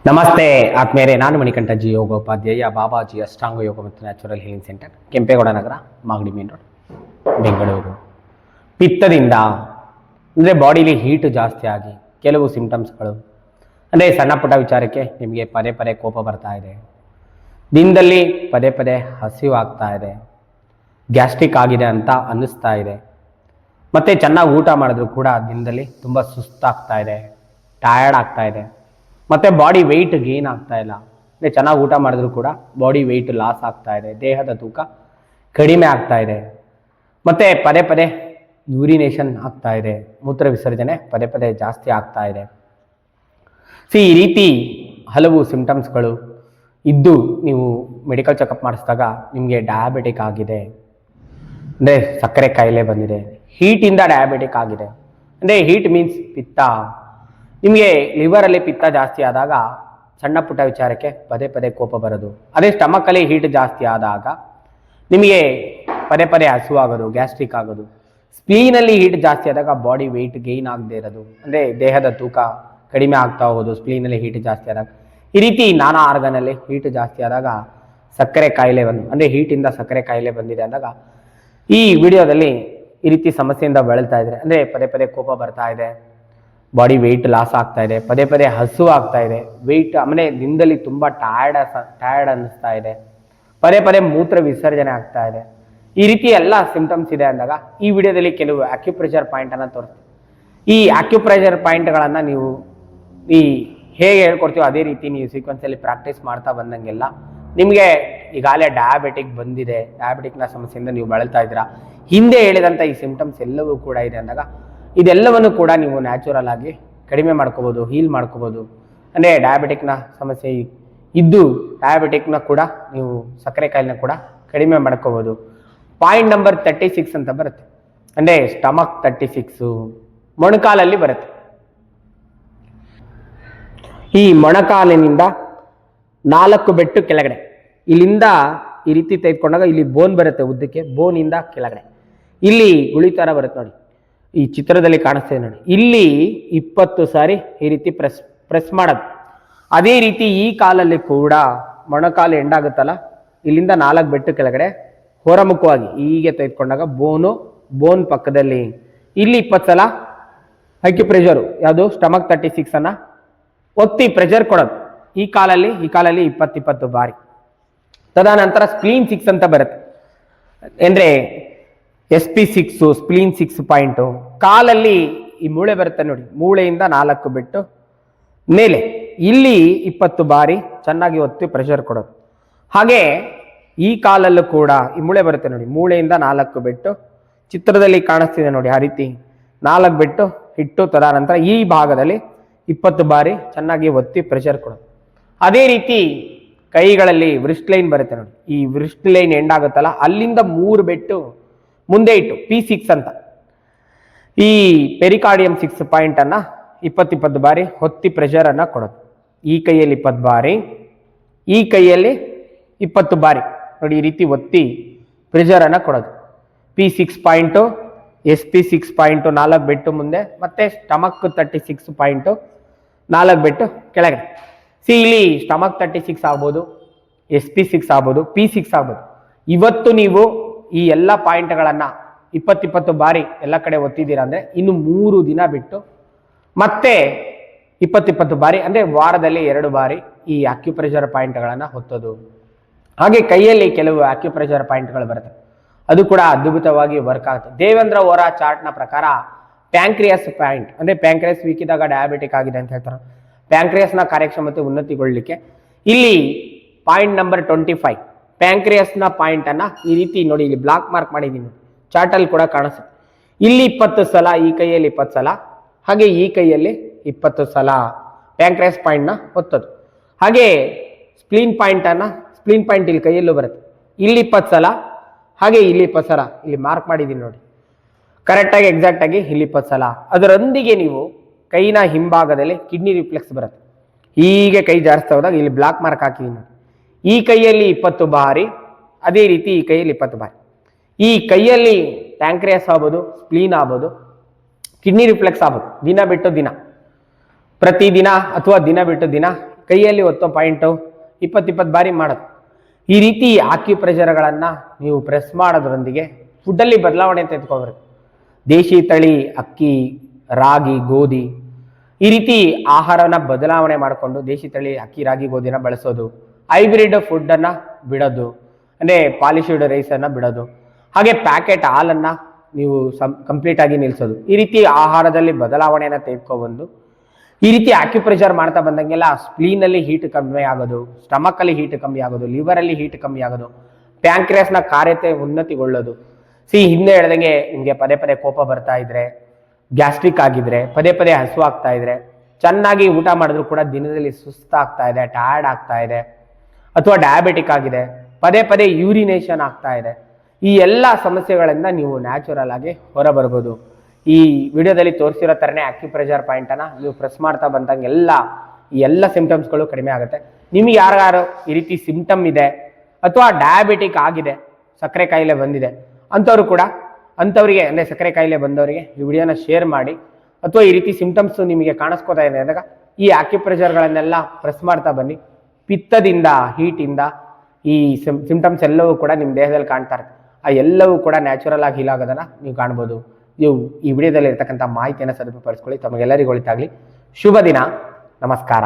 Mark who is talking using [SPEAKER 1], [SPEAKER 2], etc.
[SPEAKER 1] ನಮಸ್ತೆ ಆತ್ಮೇರೆ, ನಾನು ಮಣಿಕಂಠ ಜಿ ಯೋಗೋಪಾಧ್ಯಾಯ, ಬಾಬಾಜಿ ಅಷ್ಟಾಂಗ ಯೋಗ ಮತ್ತು ನ್ಯಾಚುರಲ್ ಹೀಲಿಂಗ್ ಸೆಂಟರ್, ಕೆಂಪೇಗೌಡ ನಗರ, ಮಾಗಡಿ ಮೇನ್ ರೋಡ್, ಬೆಂಗಳೂರು. ಪಿತ್ತದಿಂದ ಅಂದರೆ ಬಾಡಿಲಿ ಹೀಟು ಜಾಸ್ತಿ ಆಗಿ ಕೆಲವು ಸಿಂಪ್ಟಮ್ಸ್ಗಳು ಅಂದರೆ ಸಣ್ಣ ಪುಟ್ಟ ವಿಚಾರಕ್ಕೆ ನಿಮಗೆ ಪದೇ ಪದೇ ಕೋಪ ಬರ್ತಾ ಇದೆ, ದಿನದಲ್ಲಿ ಪದೇ ಪದೇ ಹಸಿವು ಆಗ್ತಾ ಇದೆ, ಗ್ಯಾಸ್ಟ್ರಿಕ್ ಆಗಿದೆ ಅಂತ ಅನ್ನಿಸ್ತಾ ಇದೆ, ಮತ್ತು ಚೆನ್ನಾಗಿ ಊಟ ಮಾಡಿದ್ರು ಕೂಡ ದಿನದಲ್ಲಿ ತುಂಬ ಸುಸ್ತಾಗ್ತಾ ಇದೆ, ಟಯರ್ಡ್ ಆಗ್ತಾ ಇದೆ, ಮತ್ತು ಬಾಡಿ ವೆಯ್ಟ್ ಗೇನ್ ಆಗ್ತಾ ಇಲ್ಲ. ಅಂದರೆ ಚೆನ್ನಾಗಿ ಊಟ ಮಾಡಿದ್ರು ಕೂಡ ಬಾಡಿ ವೆಯ್ಟ್ ಲಾಸ್ ಆಗ್ತಾ ಇದೆ, ದೇಹದ ತೂಕ ಕಡಿಮೆ ಆಗ್ತಾ ಇದೆ, ಮತ್ತು ಪದೇ ಪದೇ ಯೂರಿನೇಷನ್ ಆಗ್ತಾ ಇದೆ, ಮೂತ್ರ ವಿಸರ್ಜನೆ ಪದೇ ಪದೇ ಜಾಸ್ತಿ ಆಗ್ತಾ ಇದೆ. ಈ ರೀತಿ ಹಲವು ಸಿಂಪ್ಟಮ್ಸ್ಗಳು ಇದ್ದು ನೀವು ಮೆಡಿಕಲ್ ಚೆಕಪ್ ಮಾಡಿಸಿದಾಗ ನಿಮಗೆ ಡಯಾಬಿಟಿಕ್ ಆಗಿದೆ, ಅಂದರೆ ಸಕ್ಕರೆ ಕಾಯಿಲೆ ಬಂದಿದೆ, ಹೀಟಿಂದ ಡಯಾಬಿಟಿಕ್ ಆಗಿದೆ. ಅಂದರೆ ಹೀಟ್ ಮೀನ್ಸ್ ಪಿತ್ತ. ನಿಮಗೆ ಲಿವರಲ್ಲಿ ಪಿತ್ತ ಜಾಸ್ತಿ ಆದಾಗ ಸಣ್ಣ ಪುಟ್ಟ ವಿಚಾರಕ್ಕೆ ಪದೇ ಪದೇ ಕೋಪ ಬರೋದು. ಅದೇ ಸ್ಟಮಕಲ್ಲಿ ಹೀಟ್ ಜಾಸ್ತಿ ಆದಾಗ ನಿಮಗೆ ಪದೇ ಪದೇ ಹಸುವಾಗೋದು, ಗ್ಯಾಸ್ಟ್ರಿಕ್ ಆಗೋದು. ಸ್ಪ್ಲೀನಲ್ಲಿ ಹೀಟ್ ಜಾಸ್ತಿ ಆದಾಗ ಬಾಡಿ ವೆಯ್ಟ್ ಗೇನ್ ಆಗದೆ ಇರೋದು, ಅಂದರೆ ದೇಹದ ತೂಕ ಕಡಿಮೆ ಆಗ್ತಾ ಹೋಗೋದು. ಸ್ಪ್ಲೀನಲ್ಲಿ ಹೀಟ್ ಜಾಸ್ತಿ ಆದಾಗ ಈ ರೀತಿ ನಾನಾ ಆರ್ಗನಲ್ಲಿ ಹೀಟ್ ಜಾಸ್ತಿ ಆದಾಗ ಸಕ್ಕರೆ ಕಾಯಿಲೆ ಅಂದರೆ ಹೀಟಿಂದ ಸಕ್ಕರೆ ಕಾಯಿಲೆ ಬಂದಿದೆ ಅಂದಾಗ ಈ ವಿಡಿಯೋದಲ್ಲಿ ಈ ರೀತಿ ಸಮಸ್ಯೆಯಿಂದ ಬಳಲ್ತಾ ಇದ್ರೆ, ಅಂದರೆ ಪದೇ ಪದೇ ಕೋಪ ಬರ್ತಾ ಇದೆ, ಬಾಡಿ ವೆಯ್ಟ್ ಲಾಸ್ ಆಗ್ತಾ ಇದೆ, ಪದೇ ಪದೇ ಹಸು ಆಗ್ತಾ ಇದೆ, ವೆಯ್ಟ್ ಆಮೇಲೆ ದಿನದಲ್ಲಿ ತುಂಬ ಟಯರ್ಡ್ ಅನ್ನಿಸ್ತಾ ಇದೆ, ಪದೇ ಪದೇ ಮೂತ್ರ ವಿಸರ್ಜನೆ ಆಗ್ತಾ ಇದೆ, ಈ ರೀತಿ ಎಲ್ಲ ಸಿಂಪ್ಟಮ್ಸ್ ಇದೆ ಅಂದಾಗ ಈ ವಿಡಿಯೋದಲ್ಲಿ ಕೆಲವು ಅಕ್ಯುಪ್ರೆಷರ್ ಪಾಯಿಂಟನ್ನು ತೋರಿಸ್ತೀವಿ. ಈ ಅಕ್ಯುಪ್ರೆಷರ್ ಪಾಯಿಂಟ್ಗಳನ್ನು ನೀವು ಹೇಗೆ ಹೇಳ್ಕೊಡ್ತೀವೋ ಅದೇ ರೀತಿ ನೀವು ಸೀಕ್ವೆನ್ಸಲ್ಲಿ ಪ್ರಾಕ್ಟೀಸ್ ಮಾಡ್ತಾ ಬಂದಂಗೆಲ್ಲ ನಿಮಗೆ ಈಗಾಗಲೇ ಡಯಾಬಿಟಿಕ್ ಬಂದಿದೆ, ಡಯಾಬಿಟಿಕ್ನ ಸಮಸ್ಯೆಯಿಂದ ನೀವು ಬಳಲ್ತಾ ಇದ್ದೀರಾ, ಹಿಂದೆ ಹೇಳಿದಂಥ ಈ ಸಿಂಪ್ಟಮ್ಸ್ ಎಲ್ಲವೂ ಕೂಡ ಇದೆ ಅಂದಾಗ ಇದೆಲ್ಲವನ್ನು ಕೂಡ ನೀವು ನ್ಯಾಚುರಲ್ ಆಗಿ ಕಡಿಮೆ ಮಾಡ್ಕೋಬೋದು, ಹೀಲ್ ಮಾಡ್ಕೋಬೋದು. ಅಂದರೆ ಡಯಾಬಿಟಿಕ್ನ ಸಮಸ್ಯೆ ಇದ್ದು ಡಯಾಬಿಟಿಕ್ನ ಕೂಡ ನೀವು ಸಕ್ಕರೆ ಕಾಯಿಲೆನ ಕೂಡ ಕಡಿಮೆ ಮಾಡ್ಕೋಬೋದು. ಪಾಯಿಂಟ್ ನಂಬರ್ 36 ಅಂತ ಬರುತ್ತೆ, ಅಂದರೆ ಸ್ಟಮಕ್ 36 ಮೊಣಕಾಲಲ್ಲಿ ಬರುತ್ತೆ. ಈ ಮೊಣಕಾಲಿನಿಂದ 4 ಬೆಟ್ಟು ಕೆಳಗಡೆ, ಇಲ್ಲಿಂದ ಈ ರೀತಿ ತೆಗೆದುಕೊಂಡಾಗ ಇಲ್ಲಿ ಬೋನ್ ಬರುತ್ತೆ ಉದ್ದಕ್ಕೆ, ಬೋನಿಂದ ಕೆಳಗಡೆ ಇಲ್ಲಿ ಗುಳಿ ಥರ ಬರುತ್ತೆ ನೋಡಿ, ಈ ಚಿತ್ರದಲ್ಲಿ ಕಾಣಿಸ್ತದೆ ನೋಡಿ, ಇಲ್ಲಿ 20 ಸಾರಿ ಈ ರೀತಿ ಪ್ರೆಸ್ ಮಾಡೋದು. ಅದೇ ರೀತಿ ಈ ಕಾಲಲ್ಲಿ ಕೂಡ ಮೊಣಕಾಲು ಎಂಡಾಗುತ್ತಲ್ಲ, ಇಲ್ಲಿಂದ 4 ಬೆಟ್ಟು ಕೆಳಗಡೆ ಹೊರಮುಖವಾಗಿ ಹೀಗೆ ತೆಗೆದುಕೊಂಡಾಗ ಬೋನ್ ಪಕ್ಕದಲ್ಲಿ ಇಲ್ಲಿ 20 ಸಲ ಅಕ್ಯುಪ್ರೆಷರು, ಯಾವುದು ಸ್ಟಮಕ್ 36 ಅನ್ನ ಒತ್ತಿ ಪ್ರೆಷರ್ ಕೊಡೋದು. ಈ ಕಾಲಲ್ಲಿ 20 ಬಾರಿ. ತದನಂತರ ಸ್ಪ್ಲೀನ್ 6 ಅಂತ ಬರುತ್ತೆ, ಅಂದರೆ SP6 ಸ್ಪ್ಲೀನ್ 6 ಪಾಯಿಂಟು. ಕಾಲಲ್ಲಿ ಈ ಮೂಳೆ ಬರುತ್ತೆ ನೋಡಿ, ಮೂಳೆಯಿಂದ 4 ಬೆಟ್ಟು ಮೇಲೆ ಇಲ್ಲಿ 20 ಬಾರಿ ಚೆನ್ನಾಗಿ ಒತ್ತಿ ಪ್ರೆಷರ್ ಕೊಡೋದು. ಹಾಗೆ ಈ ಕಾಲಲ್ಲೂ ಕೂಡ ಈ ಮೂಳೆ ಬರುತ್ತೆ ನೋಡಿ, ಮೂಳೆಯಿಂದ 4 ಬೆಟ್ಟು, ಚಿತ್ರದಲ್ಲಿ ಕಾಣಿಸ್ತಿದೆ ನೋಡಿ, ಆ ರೀತಿ 4 ಬೆಟ್ಟು ಇಟ್ಟು ತದನಂತರ ಈ ಭಾಗದಲ್ಲಿ 20 ಬಾರಿ ಚೆನ್ನಾಗಿ ಒತ್ತಿ ಪ್ರೆಷರ್ ಕೊಡೋದು. ಅದೇ ರೀತಿ ಕೈಗಳಲ್ಲಿ ವ್ರಿಸ್ಟ್ ಲೈನ್ ಬರುತ್ತೆ ನೋಡಿ, ಈ ವ್ರಿಸ್ಟ್ ಲೈನ್ ಎಂಡ್ ಆಗುತ್ತಲ್ಲ, ಅಲ್ಲಿಂದ 3 ಬೆಟ್ಟು ಮುಂದೆ ಇಟ್ಟು P6 ಅಂತ ಈ ಪೆರಿಕಾರ್ಡಿಯಂ 6 ಪಾಯಿಂಟನ್ನು 20 ಬಾರಿ ಹೊತ್ತಿ ಪ್ರೆಷರನ್ನು ಕೊಡೋದು. ಈ ಕೈಯಲ್ಲಿ 20 ಬಾರಿ, ಈ ಕೈಯಲ್ಲಿ 20 ಬಾರಿ ನೋಡಿ, ಈ ರೀತಿ ಒತ್ತಿ ಪ್ರೆಷರನ್ನು ಕೊಡೋದು. P6 ಪಾಯಿಂಟು, SP6 ಪಾಯಿಂಟು 4 ಬೆಟ್ಟು ಮುಂದೆ, ಮತ್ತೆ ಸ್ಟಮಕ್ 36 ಪಾಯಿಂಟು 4 ಬೆಟ್ಟು ಕೆಳಗಡೆ. ಇಲ್ಲಿ ಸ್ಟಮಕ್ 36 ಆಗ್ಬೋದು, SP6 ಆಗ್ಬೋದು, P6 ಆಗ್ಬೋದು. ಇವತ್ತು ನೀವು ಈ ಎಲ್ಲ ಪಾಯಿಂಟ್ಗಳನ್ನು 20 ಬಾರಿ ಎಲ್ಲ ಕಡೆ ಒತ್ತಿದ್ದೀರಾ ಅಂದರೆ ಇನ್ನು 3 ದಿನ ಬಿಟ್ಟು ಮತ್ತೆ 20 ಬಾರಿ, ಅಂದರೆ ವಾರದಲ್ಲಿ 2 ಬಾರಿ ಈ ಅಕ್ಯುಪ್ರೆಷರ್ ಪಾಯಿಂಟ್ಗಳನ್ನು ಹೊತ್ತೋದು. ಹಾಗೆ ಕೈಯಲ್ಲಿ ಕೆಲವು ಅಕ್ಯುಪ್ರೆಷರ್ ಪಾಯಿಂಟ್ಗಳು ಬರುತ್ತೆ, ಅದು ಕೂಡ ಅದ್ಭುತವಾಗಿ ವರ್ಕ್ ಆಗುತ್ತೆ. ದೇವೇಂದ್ರ ವೋರಾ ಚಾರ್ಟ್ನ ಪ್ರಕಾರ ಪ್ಯಾಂಕ್ರಿಯಾಸ್ ಪಾಯಿಂಟ್, ಅಂದರೆ ಪ್ಯಾಂಕ್ರಿಯಾಸ್ ವೀಕ್ ಇದ್ದಾಗ ಡಯಾಬಿಟಿಕ್ ಆಗಿದೆ ಅಂತ ಹೇಳ್ತಾರೆ, ಪ್ಯಾಂಕ್ರಿಯಾಸ್ನ ಕಾರ್ಯಕ್ಷಮತೆ ಉನ್ನತಿಗೊಳ್ಳಲಿಕ್ಕೆ ಇಲ್ಲಿ ಪಾಯಿಂಟ್ ನಂಬರ್ 25 ಪ್ಯಾಂಕ್ರಿಯಾಸ್ನ ಪಾಯಿಂಟನ್ನು ಈ ರೀತಿ ನೋಡಿ, ಇಲ್ಲಿ ಬ್ಲಾಕ್ ಮಾರ್ಕ್ ಮಾಡಿದ್ದೀನಿ, ಚಾರ್ಟಲ್ಲಿ ಕೂಡ ಕಾಣಿಸುತ್ತೆ. ಇಲ್ಲಿ 20 ಸಲ, ಈ ಕೈಯಲ್ಲಿ 20 ಸಲ, ಹಾಗೆ ಈ ಕೈಯಲ್ಲಿ 20 ಸಲ ಪ್ಯಾಂಕ್ರಿಯಾಸ್ ಪಾಯಿಂಟ್ನ ಒತ್ತೋದು. ಹಾಗೆ ಸ್ಪ್ಲೀನ್ ಪಾಯಿಂಟ್ ಇಲ್ಲಿ ಕೈಯಲ್ಲೂ ಬರುತ್ತೆ, ಇಲ್ಲಿ 20 ಸಲ, ಹಾಗೆ ಇಲ್ಲಿ 20 ಸಲ, ಇಲ್ಲಿ ಮಾರ್ಕ್ ಮಾಡಿದ್ದೀನಿ ನೋಡಿ, ಕರೆಕ್ಟಾಗಿ ಎಕ್ಸಾಕ್ಟಾಗಿ ಇಲ್ಲಿ 20 ಸಲ. ಅದರೊಂದಿಗೆ ನೀವು ಕೈನ ಹಿಂಭಾಗದಲ್ಲಿ ಕಿಡ್ನಿ ರಿಫ್ಲೆಕ್ಸ್ ಬರುತ್ತೆ, ಹೀಗೆ ಕೈ ಜಾರಿಸ್ತಾ ಹೋದಾಗ ಇಲ್ಲಿ ಬ್ಲಾಕ್ ಮಾರ್ಕ್ ಹಾಕಿದ್ದೀನಿ ನೋಡಿ, ಈ ಕೈಯಲ್ಲಿ 20 ಬಾರಿ, ಅದೇ ರೀತಿ ಈ ಕೈಯಲ್ಲಿ 20 ಬಾರಿ. ಈ ಕೈಯಲ್ಲಿ ಪ್ಯಾಂಕ್ರಿಯಾಸ್ ಆಗ್ಬೋದು, ಸ್ಪ್ಲೀನ್ ಆಗ್ಬೋದು, ಕಿಡ್ನಿ ರಿಫ್ಲೆಕ್ಸ್ ಆಗ್ಬೋದು, ದಿನ ಬಿಟ್ಟು ದಿನ, ಪ್ರತಿದಿನ ಅಥವಾ ದಿನ ಬಿಟ್ಟು ದಿನ ಕೈಯಲ್ಲಿ ಒತ್ತೋ ಪಾಯಿಂಟು 20 ಬಾರಿ ಮಾಡೋದು. ಈ ರೀತಿ ಆಕ್ಯುಪ್ರೆಷರ್ಗಳನ್ನು ನೀವು ಪ್ರೆಸ್ ಮಾಡೋದ್ರೊಂದಿಗೆ ಫುಡ್ಡಲ್ಲಿ ಬದಲಾವಣೆ ತೆಗೆದುಕೊಳ್ಬೇಕು. ದೇಶಿ ತಳಿ ಅಕ್ಕಿ, ರಾಗಿ, ಗೋಧಿ ಈ ರೀತಿ ಆಹಾರನ ಬದಲಾವಣೆ ಮಾಡಿಕೊಂಡು ದೇಶಿ ತಳಿ ಅಕ್ಕಿ, ರಾಗಿ, ಗೋಧಿನ ಬಳಸೋದು. ಹೈಬ್ರಿಡ್ ಫುಡ್ಡನ್ನು ಬಿಡೋದು, ಅಂದರೆ ಪಾಲಿಶ್ಡ್ ರೈಸನ್ನು ಬಿಡೋದು. ಹಾಗೆ ಪ್ಯಾಕೆಟ್ ಹಾಲನ್ನು ನೀವು ಕಂಪ್ಲೀಟಾಗಿ ನಿಲ್ಲಿಸೋದು. ಈ ರೀತಿ ಆಹಾರದಲ್ಲಿ ಬದಲಾವಣೆಯನ್ನು ತೆಗೆದುಕೊಬಂದು ಈ ರೀತಿ ಆಕ್ಯುಪ್ರೆಷರ್ ಮಾಡ್ತಾ ಬಂದಂಗೆಲ್ಲ ಸ್ಪ್ಲೀನಲ್ಲಿ ಹೀಟ್ ಕಮ್ಮಿ ಆಗೋದು, ಸ್ಟಮಕಲ್ಲಿ ಹೀಟ್ ಕಮ್ಮಿ ಆಗೋದು, ಲಿವರಲ್ಲಿ ಹೀಟ್ ಕಮ್ಮಿ ಆಗೋದು, ಪ್ಯಾಂಕ್ರಿಯಾಸ್ನ ಕಾರ್ಯತೆ ಉನ್ನತಿಗೊಳ್ಳೋದು. ಹಿಂದೆ ಹೇಳ್ದಂಗೆ ನಿಮಗೆ ಪದೇ ಪದೇ ಕೋಪ ಬರ್ತಾ ಇದ್ರೆ, ಗ್ಯಾಸ್ಟ್ರಿಕ್ ಆಗಿದ್ರೆ, ಪದೇ ಪದೇ ಹಸು ಆಗ್ತಾ ಇದ್ರೆ, ಚೆನ್ನಾಗಿ ಊಟ ಮಾಡಿದ್ರು ಕೂಡ ದಿನದಲ್ಲಿ ಸುಸ್ತಾಗ್ತಾ ಇದೆ, ಟಯರ್ಡ್ ಆಗ್ತಾ ಇದೆ, ಅಥವಾ ಡಯಾಬಿಟಿಕ್ ಆಗಿದೆ, ಪದೇ ಪದೇ ಯೂರಿನೇಷನ್ ಆಗ್ತಾ ಇದೆ, ಈ ಎಲ್ಲ ಸಮಸ್ಯೆಗಳಿಂದ ನೀವು ನ್ಯಾಚುರಲ್ ಆಗಿ ಹೊರಬರ್ಬೋದು. ಈ ವಿಡಿಯೋದಲ್ಲಿ ತೋರಿಸಿರೋ ಥರನೇ ಆಕ್ಯುಪ್ರೆಷರ್ ಪಾಯಿಂಟನ್ನು ನೀವು ಪ್ರೆಸ್ ಮಾಡ್ತಾ ಬಂದಂಗೆ ಈ ಎಲ್ಲ ಸಿಂಪ್ಟಮ್ಸ್ಗಳು ಕಡಿಮೆ ಆಗುತ್ತೆ. ನಿಮಗೆ ಯಾರು ಈ ರೀತಿ ಸಿಂಪ್ಟಮ್ ಇದೆ ಅಥವಾ ಡಯಾಬಿಟಿಕ್ ಆಗಿದೆ, ಸಕ್ಕರೆ ಕಾಯಿಲೆ ಬಂದಿದೆ ಅಂಥವ್ರಿಗೆ ಅಂದರೆ ಸಕ್ಕರೆ ಕಾಯಿಲೆ ಬಂದವರಿಗೆ ಈ ವಿಡಿಯೋನ ಶೇರ್ ಮಾಡಿ. ಅಥವಾ ಈ ರೀತಿ ಸಿಂಪ್ಟಮ್ಸ್ ನಿಮಗೆ ಕಾಣಿಸ್ಕೋತಾ ಇದೆ ಅಂದಾಗ ಈ ಆಕ್ಯುಪ್ರೆಷರ್ಗಳನ್ನೆಲ್ಲ ಪ್ರೆಸ್ ಮಾಡ್ತಾ ಬನ್ನಿ. ಪಿತ್ತದಿಂದ, ಹೀಟಿಂದ ಈ ಸಿಂಪ್ಟಮ್ಸ್ ಎಲ್ಲವೂ ಕೂಡ ನಿಮ್ಮ ದೇಹದಲ್ಲಿ ಕಾಣ್ತಾ ಇರುತ್ತೆ. ಆ ಎಲ್ಲವೂ ಕೂಡ ನ್ಯಾಚುರಲ್ ಆಗಿ ಹೀಲ್ ಆಗೋದನ್ನು ನೀವು ಕಾಣ್ಬೋದು. ನೀವು ಈ ವಿಡಿಯೋದಲ್ಲಿ ಇರ್ತಕ್ಕಂಥ ಮಾಹಿತಿಯನ್ನು ಸದುಪಡಿಸ್ಕೊಳ್ಳಿ. ತಮಗೆಲ್ಲರಿಗೂ ಒಳಿತಾಗಲಿ. ಶುಭ ದಿನ. ನಮಸ್ಕಾರ.